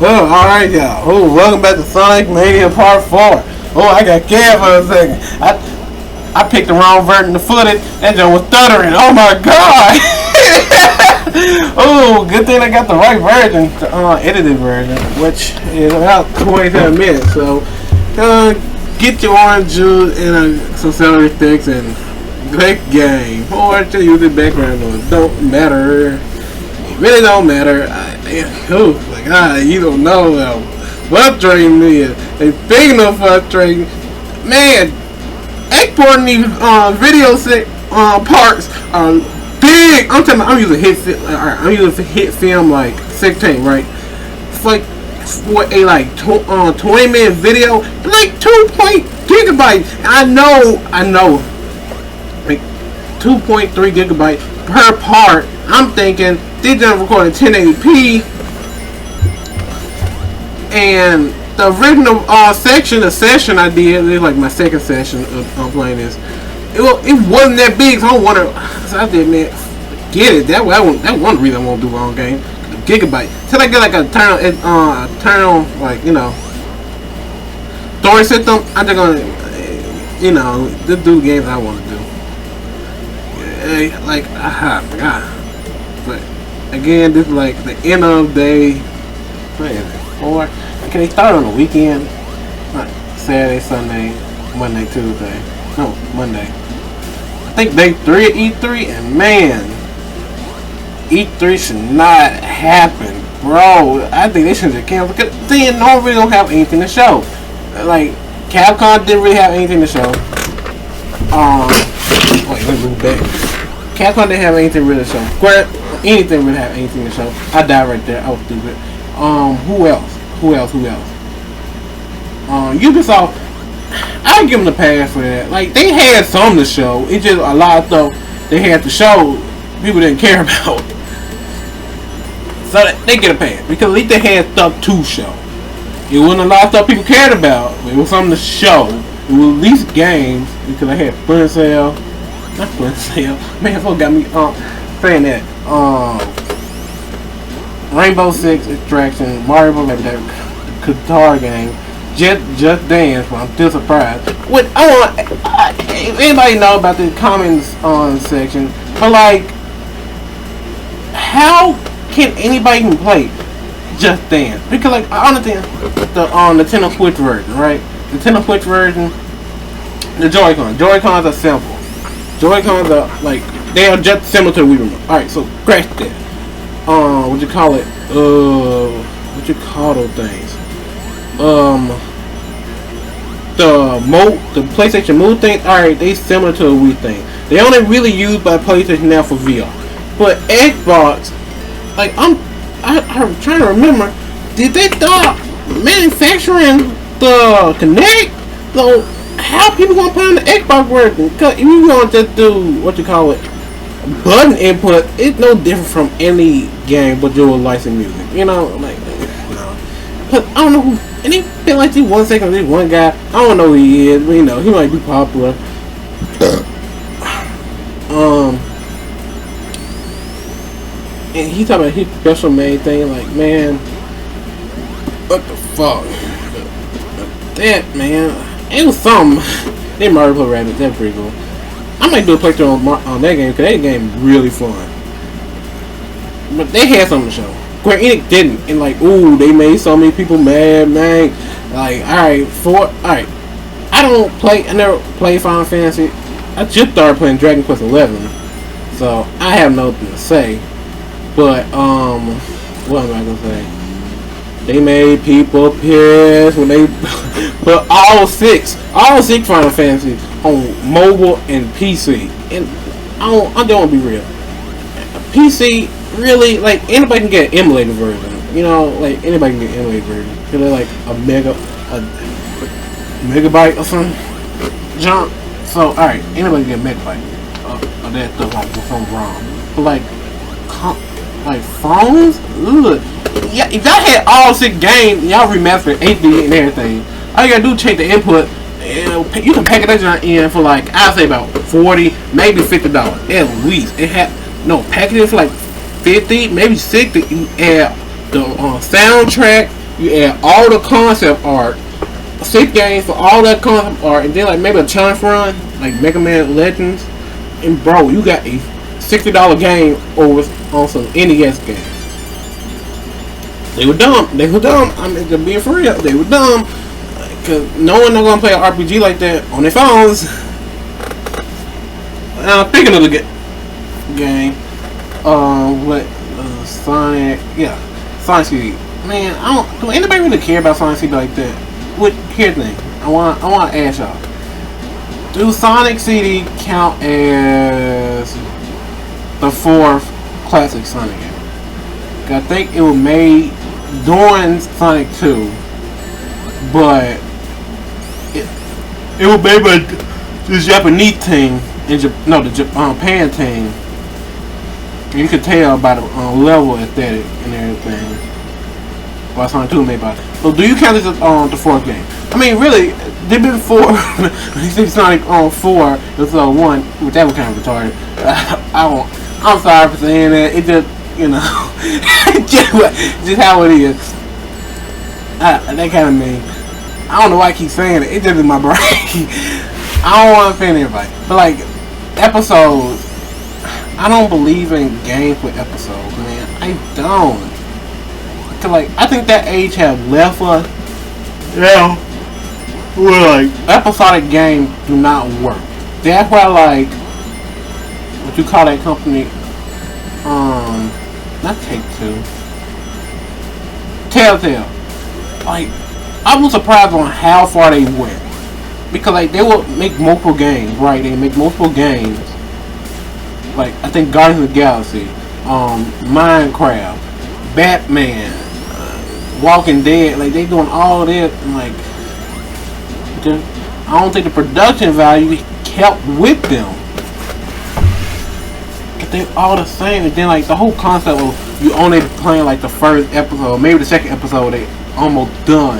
Oh, alright, y'all. Oh, welcome back to Sonic Mania Part 4. Oh, I got scared for a second. I picked the wrong version of footage. That joke was stuttering. Oh my god! Oh, good thing I got the right version, the edited version, which is about 27 minutes. So, get your orange juice and some celery sticks and click game. Or just use the background noise. Don't matter. It really don't matter. You don't know frustrating me. And speaking of frustrating, man, exporting these video parts are big. I'm using hit film like 16, right? It's like for a 20-minute video, like 2 gigabytes. I know, like 2.3 gigabytes per part. I'm thinking these are recording 1080p. And the original the session I did, it was like my second session of playing this. It wasn't that big, so I don't want to. So I did, man, get it. That one reason I won't do my own game. Gigabyte. Till I get like a turn like story system. I'm just gonna just do the games I want to do. Like but again, this is like the end of day. Or can they start on the weekend? Not Saturday, Sunday, Monday, Tuesday. No, Monday. I think day 3 at E3, and man, E3 should not happen, bro. I think they should have canceled because they normally don't have anything to show. Like Capcom didn't really have anything to show. Wait, let me move back. Capcom didn't have anything really to show. Square, anything really have anything to show. I died right there. I was stupid. Who else? Ubisoft, I'll give them the pass for that. Like, they had something to show. It's just a lot of stuff they had to show people didn't care about. So they get a pass. Because at least they had stuff to show. It wasn't a lot of stuff people cared about, but it was something to show. It was at least games. Because I had Splinter Cell. Not Splinter Cell. Man, folks got me saying that. Rainbow Six Extraction, Mario Bros. That guitar game, Just Dance, but I'm still surprised. What anybody know about the comments section? But like, how can anybody even play Just Dance? Because like, I understand the Nintendo Switch version, right? The Nintendo Switch version, the Joy-Cons are simple. Joy-Cons are like, they are just similar to the Wii Remote. Alright, so scratch that. What you call it? What you call those things? The PlayStation Move thing. Alright, they similar to a Wii thing. They only really used by PlayStation now for VR. But Xbox, like I'm trying to remember. Did they stop manufacturing the Kinect? So how people gonna play on the Xbox version? Cause if you gonna just do what you call it, button input, it's no different from any game but your licensed music. You know, like, no. But I don't know who, and he feel like this 1 second, this one guy, I don't know who he is, but you know, he might be popular. And he talking about his special made thing, like, man, what the fuck? That, man, it was something. They Mario Plus Rabbids, that's pretty cool. I might do a playthrough on that game, because that game is really fun. But they had something to show. Square Enix didn't. And like, ooh, they made so many people mad, man. Like, alright. I never played Final Fantasy. I just started playing Dragon Quest 11. So, I have nothing to say. But, what am I gonna say? They made people pissed when they put all six Final Fantasies on mobile and PC. And I don't want to be real. PC, really, like, anybody can get an emulated version. You know, like, anybody can get an emulated version. Because they're like a megabyte or something. Jump. So, alright, anybody can get a megabyte of that stuff, like, with something wrong. But, like phones? Ugh. Yeah, if y'all had all 6 games, y'all remastered HD and everything, all you gotta do is change the input, and you can package that in for like, I'd say about $40, maybe $50 at least. It had package it for like 50, maybe 60. You add the soundtrack, You add all the concept art, 6 games for all that concept art, and then like maybe a challenge run, like Mega Man Legends, and bro, you got a $60 game over on some NES game. They were dumb. They were dumb. I mean, to be for real, they were dumb. Cause no one not gonna play an RPG like that on their phones. Speaking of the game, what Sonic? Yeah, Sonic CD. Man, I don't. Do anybody really care about Sonic CD like that? What? Here's the thing. I want to ask y'all. Do Sonic CD count as the 4th classic Sonic game? I think it was made during Sonic 2, but it was made by this Japanese team, the Japan team. You could tell by the level aesthetic and everything. Well, Sonic 2 made by. So, do you count this as the 4th game? I mean, really, there been 4. You see Sonic 4, it was 1, which that was kind of retarded. I'm sorry for saying that. It just, just how it is. That kind of mean. I don't know why I keep saying it. It's just in my brain. I don't want to offend everybody, but like episodes, I don't believe in games with episodes, man. I don't. Cause like I think that age have left us. Yeah. Well, like episodic games do not work. That's why like what you call that company? Not Take-Two. Telltale. Like, I was surprised on how far they went. Because, like, they would make multiple games, right? They make multiple games. Like, I think Guardians of the Galaxy, Minecraft, Batman, Walking Dead. Like, they doing all that. And, like, I don't think the production value kept with them. They're all the same, and then like the whole concept of you only playing like the first episode, maybe the second episode, they almost done.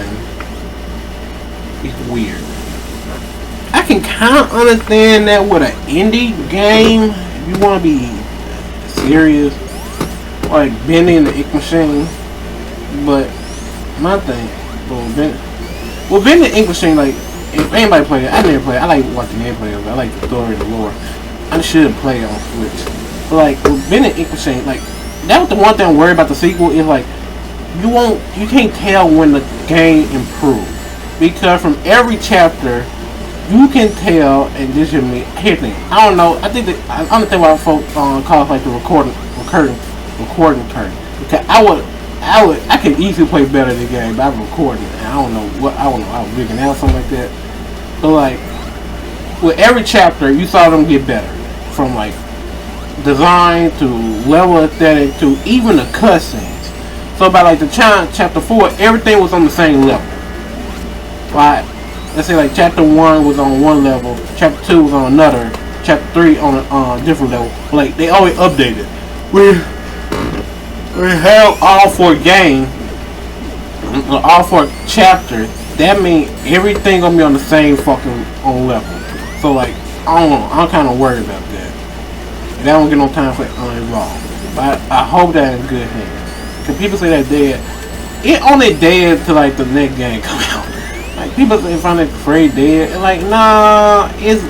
It's weird. I can kind of understand that with an indie game, if you want to be serious, like Bendy and the Ink Machine. But my thing, well, Bendy and the Ink Machine, like if anybody played it, I never played it. I like watching gameplay of it. I like the story and the lore. I should play it on Switch. But like with Bendy and Ink Machine, like that was the one thing I'm worried about the sequel is like you can't tell when the game improved, because from every chapter you can tell. And this is me. Here's the thing. I don't know. I understand why folks call it like the recording curtain. Because I could easily play better than the game, but I'm recording it. And I don't know. I was rigging out something like that. But like with every chapter, you saw them get better from like design to level aesthetic to even the cutscenes. So by like the chapter 4, everything was on the same level. Like let's say like chapter 1 was on one level, chapter 2 was on another, chapter 3 on a different level. Like they always updated. We have all 4 games, all 4 chapters. That means everything gonna be on the same fucking level. So like I don't know, I'm kind of worried about that. They don't get no time for it wrong. But I hope that in good hands. Cause people say that dead. It only dead till like the next game come out. Like people say Final Fantasy dead. And like nah, it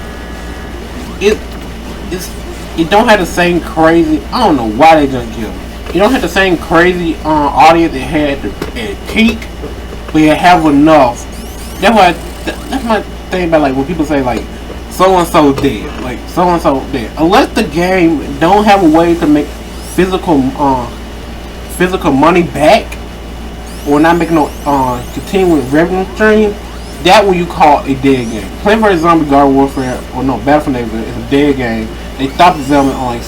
don't have the same crazy. I don't know why they gonna kill me. You don't have the same crazy audience it had at peak, but you have enough. That's my thing about like when people say like so and so dead, like so and so dead. Unless the game don't have a way to make physical money back, or not making no continuing revenue stream, that what you call a dead game. Playing for Zombie Garden Warfare, or no, Battlefield Neighborhood is a dead game. They stopped development on like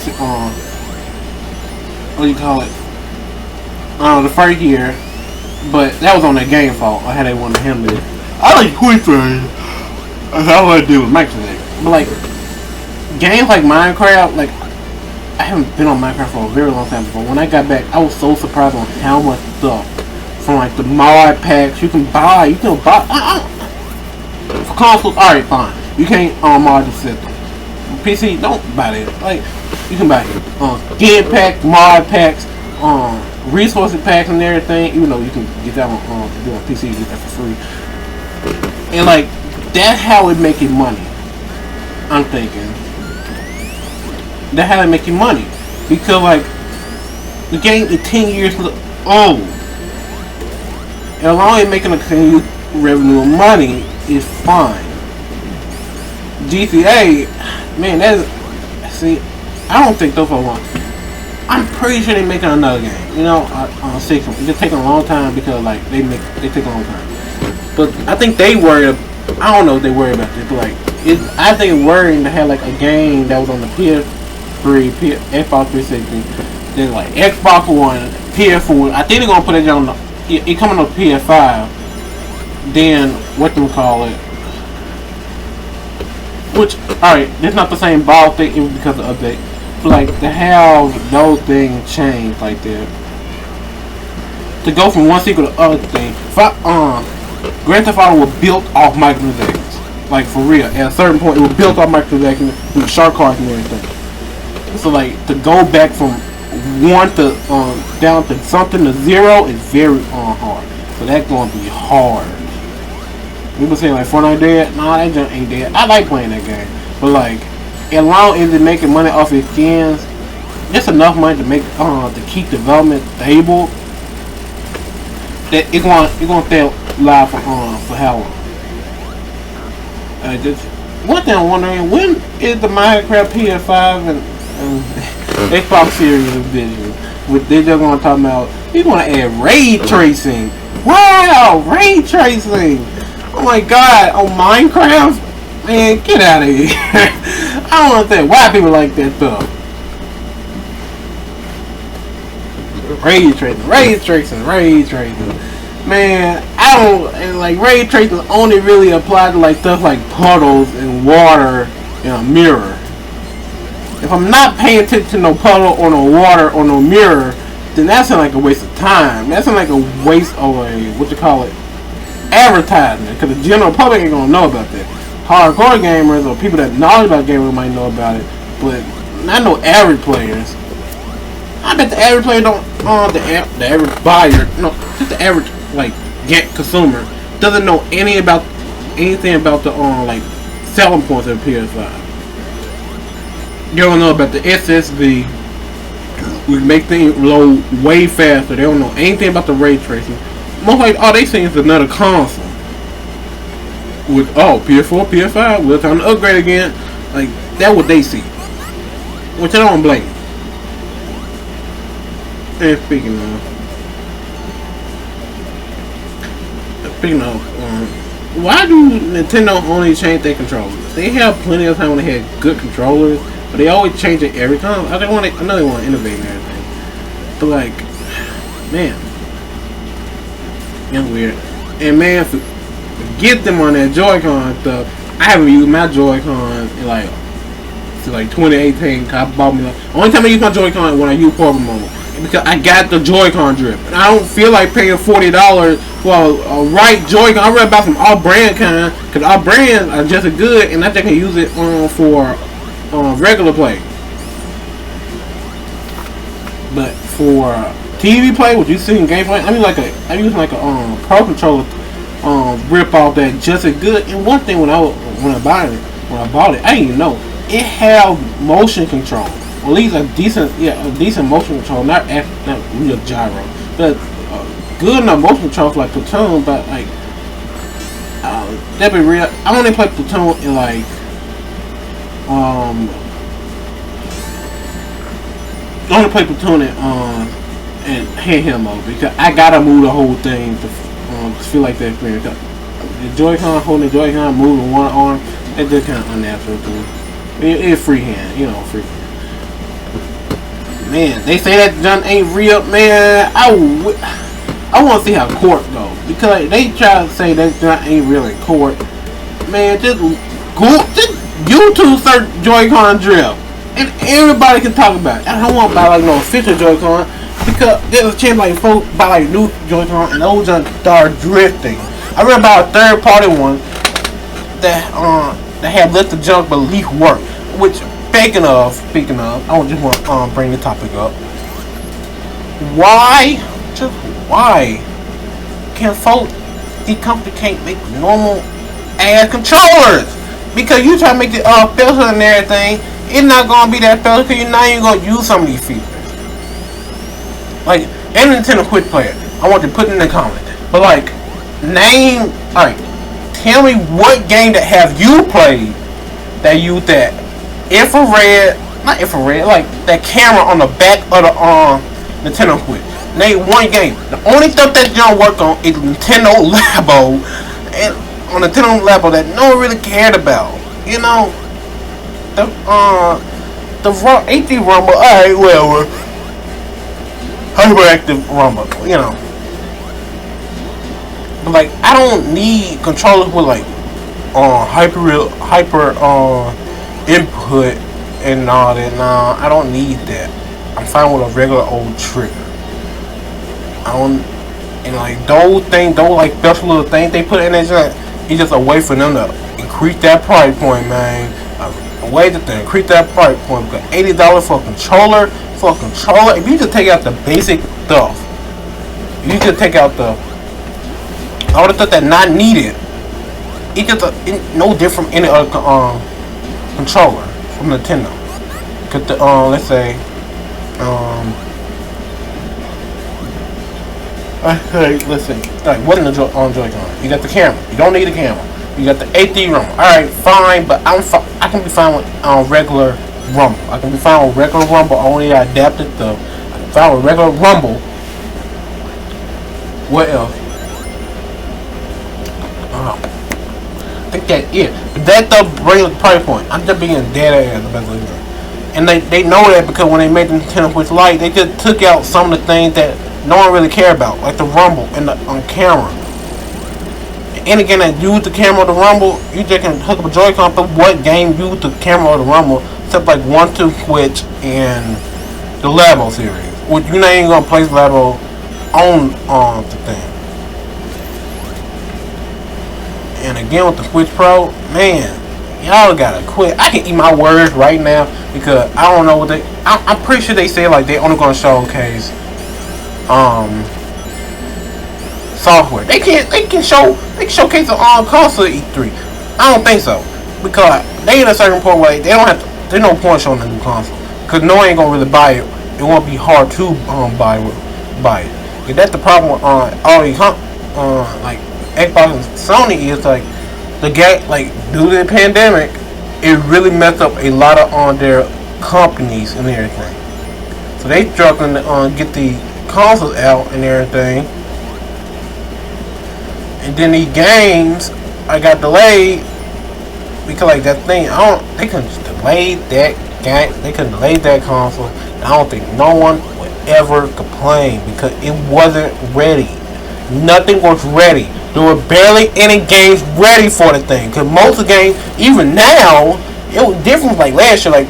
what do you call it? The first year, but that was on their game fault. I had they wanted to handle it. I like quick trade. That's all I do with Microsoft. But like games like Minecraft, like I haven't been on Minecraft for a very long time. But when I got back, I was so surprised on how much stuff from like the mod packs you can buy. You can buy for consoles. Alright, fine. You can't mod the system. PC, don't buy that. Like you can buy game packs, mod packs, resources packs and everything. Even though you can get that if you're on PC, you get that for free. And like that's how it making money. I'm thinking that's how they making money because like the game is 10 years old. And as long as it's making a continued revenue of money, it's fine. GTA, man, that's see, I don't think those are one. I'm pretty sure they're making another game. You know, on 6. It's taking a long time because like they take a long time. But I think they worry. I don't know if they worry about this, but like I think it's worrying to have like a game that was on the PS3, Xbox 360, then like Xbox One, PS4. I think they're gonna put it on the. It coming on PS5. Then what do we call it? Which alright, it's not the same ball thing. It was because of the update. But like to have those things change like that, to go from one sequel to the other thing. Grand Theft Auto was built off microtransactions. Like for real. At a certain point, it was built off microtransactions with shark cards and everything. So like to go back from 1 to down to something to 0 is very hard. So that's gonna be hard. People say like Fortnite dead. Nah, that junk ain't dead. I like playing that game, but like as long as it's making money off its skins, just enough money to make to keep development stable. That it's gonna stay live for how long? Just one thing I'm wondering, when is the Minecraft PS5 and Xbox Series Edition? With they just gonna talk about he's gonna add ray tracing. Wow, ray tracing! Oh my god, on Minecraft? Man, get out of here. I don't understand why people like that stuff. Ray tracing. Man, I don't like ray tracing only really apply to like stuff like puddles and water in a mirror. If I'm not paying attention to no puddle or no water or no mirror, then that sounds like a waste of time. That sounds like a waste of advertisement, because the general public ain't gonna know about that. Hardcore gamers or people that knowledge about gaming might know about it, but not no average players. I bet the average player don't, the average buyer, no, just the average like consumer doesn't know anything about the like selling points of the PS5. You don't know about the SSD, which make things load way faster. They don't know anything about the ray tracing. Most like all they see is another console. With PS4, PS5, we're time to upgrade again. Like that's what they see, which I don't blame. And speaking of, why do Nintendo only change their controllers? They have plenty of time when they had good controllers, but they always change it every time. I know they want to innovate and everything, but like, man, it's weird. And man, get them on that Joy-Con stuff. I haven't used my Joy-Con in like since like 2018. Cause I bought me like only time I use my Joy-Con when I use portable mode, because I got the Joy-Con drip, and I don't feel like paying $40 for a right Joy-Con. I read about some off-brand kind, because off-brand are just as good, and I just can use it for regular play. But for TV play, what you see in gameplay, I use like a Pro Controller rip off that just as good. And one thing when I bought it, I didn't even know it had motion control. At least a decent motion control, not real gyro, but good enough motion control for like Platoon. But like, that be real. I only play Platoon in like I only play Platoon in handheld mode, because I gotta move the whole thing to feel like that experience. The Joy-Con, holding the Joy-Con, moving one arm, it's just kind of unnatural to me. It's freehand, free hand. Man, they say that junk ain't real. Man, I want to see how court goes, because they try to say that junk ain't real in court. Man, just YouTube search Joy-Con drill, and everybody can talk about it. I don't want to buy like no official Joy-Con, because there's a chance like folks buy like new Joy-Con and those junk start drifting. I read about a third-party one that had let the junk but leak work. Which speaking of, I just want to bring the topic up. Why? Just why? Can't folks, the company can't make normal ass controllers? Because you try to make the filter and everything, it's not gonna be that filter because you're not even gonna use some of these features. Like, and Nintendo Quick Player, I want you to put it in the comments. But like, name, alright, tell me what game that have you played that use that infrared, not infrared, like that camera on the back of the Nintendo Quick. Name one game. The only stuff that you don't work on is Nintendo Labo, and on Nintendo Labo that no one really cared about. You know, the HD Rumble. Alright, well, hyperactive Rumble. You know, but like I don't need controllers with like hyper input and all that. Nah, I don't need that. I'm fine with a regular old trigger. I don't, and like those things, those like special little things they put in there, it's just a way for them to increase that price point, man. A way to increase that price point because $80 for a controller, if you just take out the basic stuff, if you just take out all the stuff that's not needed, it's just no different from any other controller from Nintendo. Cause let's say let's see. Alright, what in the Joy-Con? You got the camera. You don't need a camera. You got the HD rumble. Alright, fine, but I can be fine with regular rumble. I can be fine with regular rumble. Only I adapted the. I can be fine with regular rumble. What else? I think that's it. But that the regular price point. I'm just being dead ass the best way. And they know that because when they made the Nintendo Switch Lite, they just took out some of the things that no one really cared about, like the rumble and the on camera. And again, that use the camera or the rumble, you just can hook up a Joy-Con. But what game use the camera or the rumble except like 1-2 Switch and the Labo series? Which you're not even gonna place Labo on the thing. And again with the Switch Pro, man, y'all gotta quit. I can eat my words right now because I don't know what they. I'm pretty sure they say like they only gonna showcase software. They can showcase the console at E3. I don't think so because they at a certain point where they don't have to. There's no point showing the new console because no one ain't gonna really buy it. It won't be hard to buy it. And that's the problem with all these like Xbox and Sony is like the gap, like due to the pandemic, it really messed up a lot of on their companies and everything. So they struggling to get the consoles out and everything. And then these games I got delayed because like that thing they couldn't just delay that game, they couldn't delay that console. And I don't think no one would ever complain because it wasn't ready. Nothing was ready. There were barely any games ready for the thing. Cause most of the games, even now, it was different. Like last year, like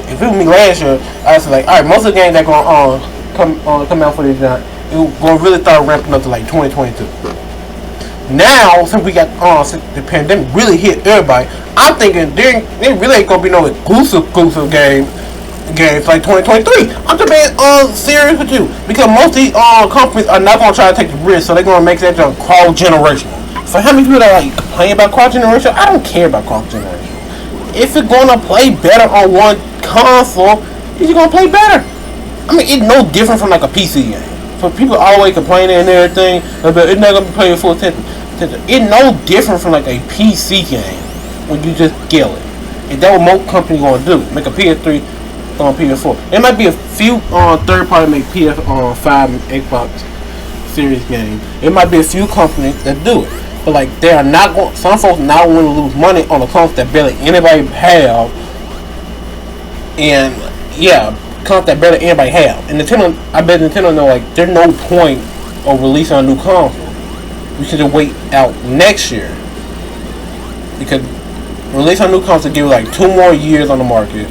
if it was me last year, I was like, all right, most of the games that gonna come out for this time, it was gonna really start ramping up to like 2022. Now, since we got since the pandemic really hit everybody, I'm thinking there really ain't gonna be no exclusive games like 2023. I'm just being serious with you because most of these companies are not gonna try to take the risk, so they're gonna make that just cross generational. So how many people that like complain about cross generation? I don't care about cross generation. If it's gonna play better on one console, it's gonna play better. I mean, it's no different from like a PC game. For people always complaining and everything, but it's not gonna be playing full attention. It's no different from like a PC game when you just kill it. And that's what most companies gonna do. Make a PS3 on PS4. There might be a few third party make PS5 and Xbox Series games. It might be a few companies that do it. But like they are not going. Some folks not want to lose money on a console that barely anybody have. And yeah, console that barely anybody have. And Nintendo, I bet Nintendo know like there's no point of releasing a new console. We should just wait out next year because release a new console give like 2 more years on the market.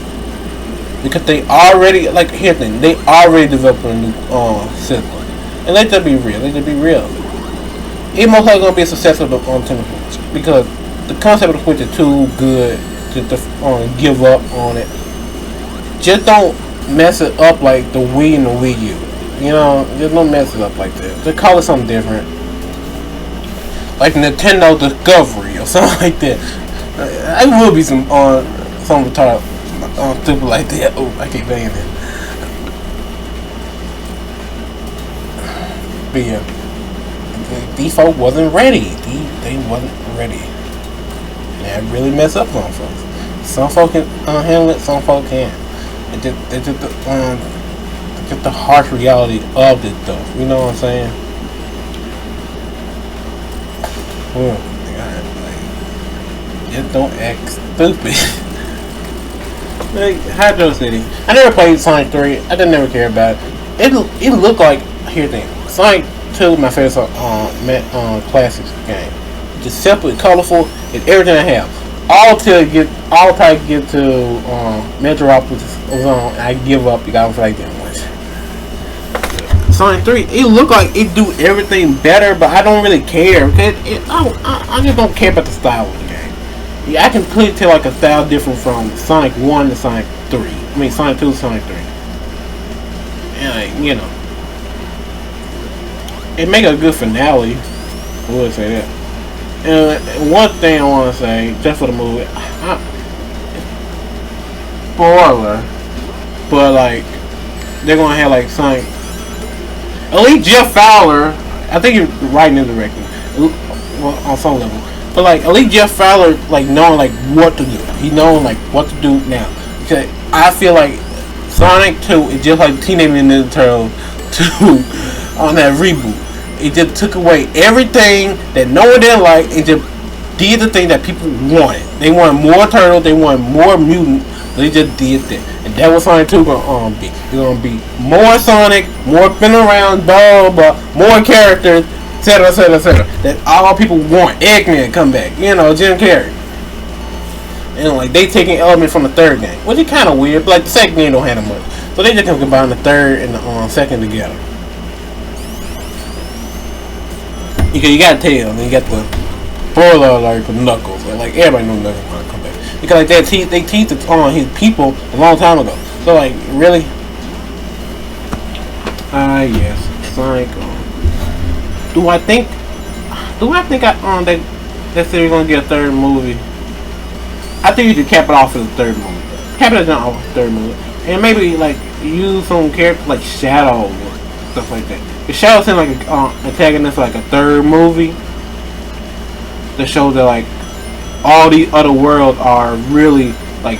Because they already, like, here's the thing, they already developed a new system. And let that be real, It most likely gonna be a success of the Nintendo Switch. Because the concept of the Switch is too good to give up on it. Just don't mess it up like the Wii and the Wii U. You know, just don't mess it up like that. Just call it something different, like Nintendo Discovery or something like that. I will be some some retarded stupid like that. Oh, I keep saying it. But yeah, these folk wasn't ready. They wasn't ready. And that really messed up on folks. Some folk can handle it, some folk can't. It's just the harsh reality of this stuff. You know what I'm saying? Just don't act stupid. Like Hydro City. I never played Sonic 3. I didn't never care about it. It looked like, here's the thing. Sonic 2 my favorite classics game. Just simple, colorful, and everything I have. All till I get to Metropolis Zone, I give up. You don't feel like that much. Sonic 3, it looked like it do everything better, but I don't really care because I just don't care about the style of the game. Yeah, I can clearly tell like a style different from Sonic 1 to Sonic 3. I mean Sonic 2 to Sonic 3. And like, you know, it make a good finale. I would say that. And one thing I want to say, just for the movie, spoiler, but like they're gonna have like Sonic. At least Jeff Fowler, I think he's writing and directing, well, on some level. But like at least Jeff Fowler like knowing like what to do. He knowing like what to do now. Because I feel like Sonic 2 is just like Teenage Mutant Ninja Turtles 2 on that reboot. It just took away everything that no one didn't like and just did the thing that people wanted. They wanted more turtles, they wanted more mutant, they just did that. And that was Sonic 2 gonna be. It's gonna be more Sonic, more spin around, blah, blah, more characters, etc, etc, etc. That all people want. Eggman come back, you know, Jim Carrey. And like they taking elements from the third game, which is kind of weird. But like the second game don't have that much, so they just can combine the third and the second together. Because you got Tails and you got the spoiler alert for Knuckles, and like everybody knows Knuckles gonna come back. Because like they teased it on his people a long time ago. So like really, yes, Sonic. Do I think that series gonna get a third movie? I think you should cap it off as a third movie. Cap it off as a third movie, and maybe like use some characters like Shadow or stuff like that. If Shadow seems like an antagonist for like a third movie, that shows that like all these other worlds are really like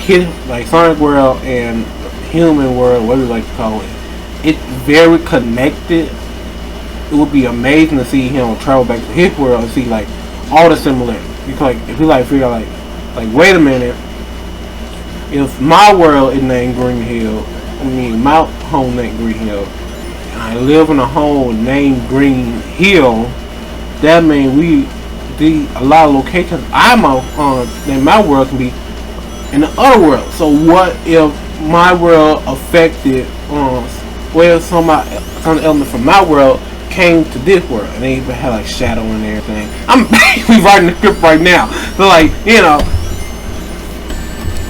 Sonic World and Human World, whatever you like to call it. It's very connected. It would be amazing to see him travel back to his world and see like all the similarities. Because like if you like figure like wait a minute, if my world is named Green Hill, I mean my home named Green Hill, and I live in a home named Green Hill, that means a lot of locations I'm on in my world can be in the other world. So what if my world affected where some element from my world came to this world, and they even had like Shadow and everything. I'm basically writing the script right now, so like, you know,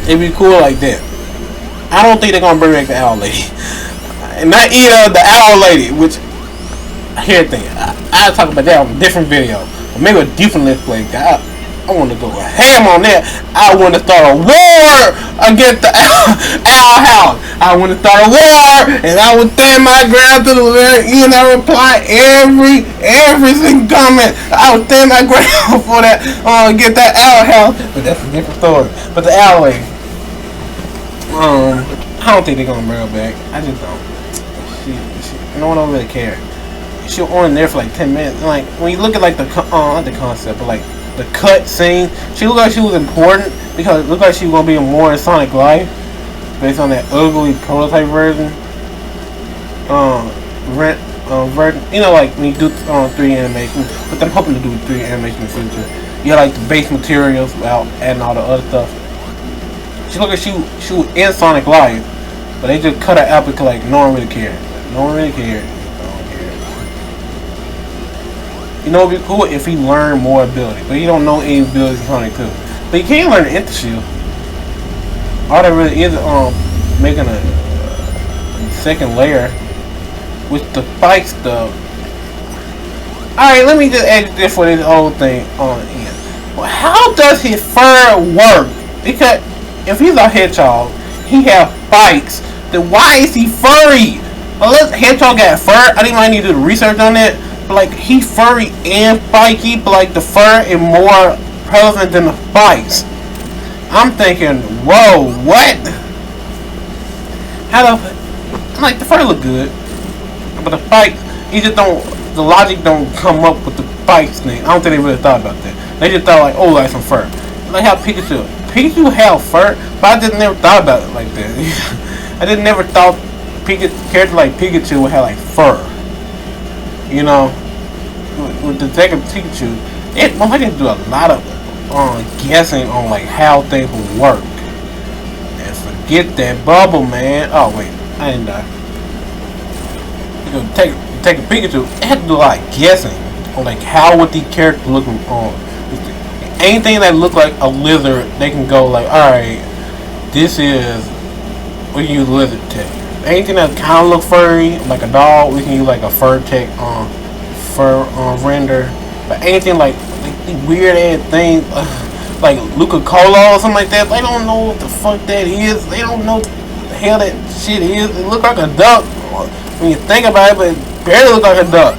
it'd be cool like that. I don't think they're gonna bring back the Owl Lady, and not either the Owl Lady. Which, here's the thing, I'll talk about that on a different video, or maybe a different let's play. I want to go ham on that. I want to start a war against the Owl House. I want to start a war, and I would stand my ground to the very end. I reply every single comment. I would stand my ground for that. Get that Owl House, but that's a different story. But the Owl Lady, I don't think they're gonna bring her back. I just don't. No one don't really care. She was only there for like 10 minutes. Like when you look at like the concept, but like the cut scene, she looked like she was important because it looked like she was gonna be more in Sonic Life, based on that ugly prototype version. You know, like when you do 3D animation, but I'm hoping to do 3D animation in the future. You got like the base materials without adding all the other stuff. She looked like she was in Sonic Life, but they just cut her out because like no one really cared. No one really cared. You know, it'd be cool if he learned more ability, but he don't know any abilities in Sonic 2. But he can learn the Enter Shield. All that really is making a second layer, with the bike stuff. Alright, let me just edit this for this whole thing on in. Well, how does his fur work? Because if he's a hedgehog, he have spikes. Then why is he furry? Unless hedgehog got fur, I think I need to do the research on it. But like he's furry and spiky, but like the fur is more prevalent than the spikes. I'm thinking, whoa, what? How the like the fur look good, but the spikes, you just don't. The logic don't come up with the spikes thing. I don't think they really thought about that. They just thought like, oh, like some fur. Like how Pikachu. Pikachu have fur, but I just never thought about it like that. I just never thought character like Pikachu would have like fur. You know, with Detective Pikachu, I can do a lot of guessing on like how things will work. And forget that bubble, man. Oh wait, I didn't die. You know, take a Pikachu. It had to do a lot of guessing on like how would these characters look on. Anything that look like a lizard, they can go like, all right, this is we can use lizard tech. Anything that kind of look furry, like a dog, we can use like a fur tech fur render. But anything like these weird ass things, like Luca Cola or something like that, they don't know what the fuck that is. They don't know what the hell that shit is. It look like a duck when you think about it, but it barely look like a duck.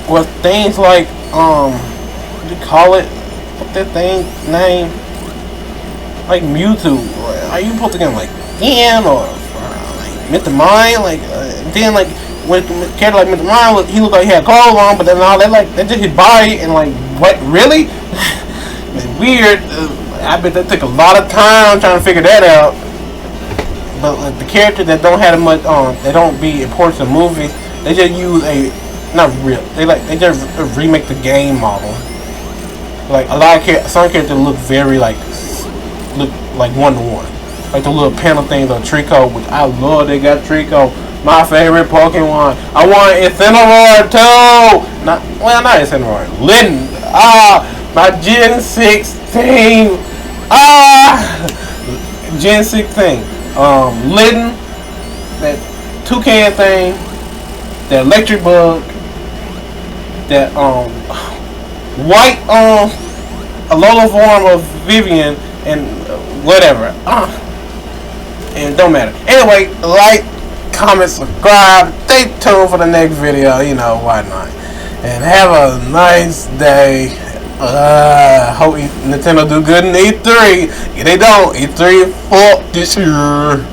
Or things like what do you call it? What that thing name? Like Mewtwo. Are you supposed to get like Dan or like Mr. Mind? Like then like when character like Mr. Mind, he looked like he had clothes on, but then all that like that's just his body and like what really? It's weird. I bet that took a lot of time trying to figure that out. But like, the characters that don't have much they don't be important to movies. They just use a not real. They just remake the game model. Like a lot of some characters look very like one-to-one. Like the little panel things on Trico, which I love. They got Trico, my favorite Pokemon. I want Incineroar too. Not Incineroar. Litten. My Gen 16. Gen 16. Litten. That toucan thing. That electric bug. That white Alola form of Vivian and whatever. And it don't matter. Anyway, like, comment, subscribe, stay tuned for the next video, you know, why not. And have a nice day. Hope Nintendo do good in E3. If they don't, E3 fuck this year.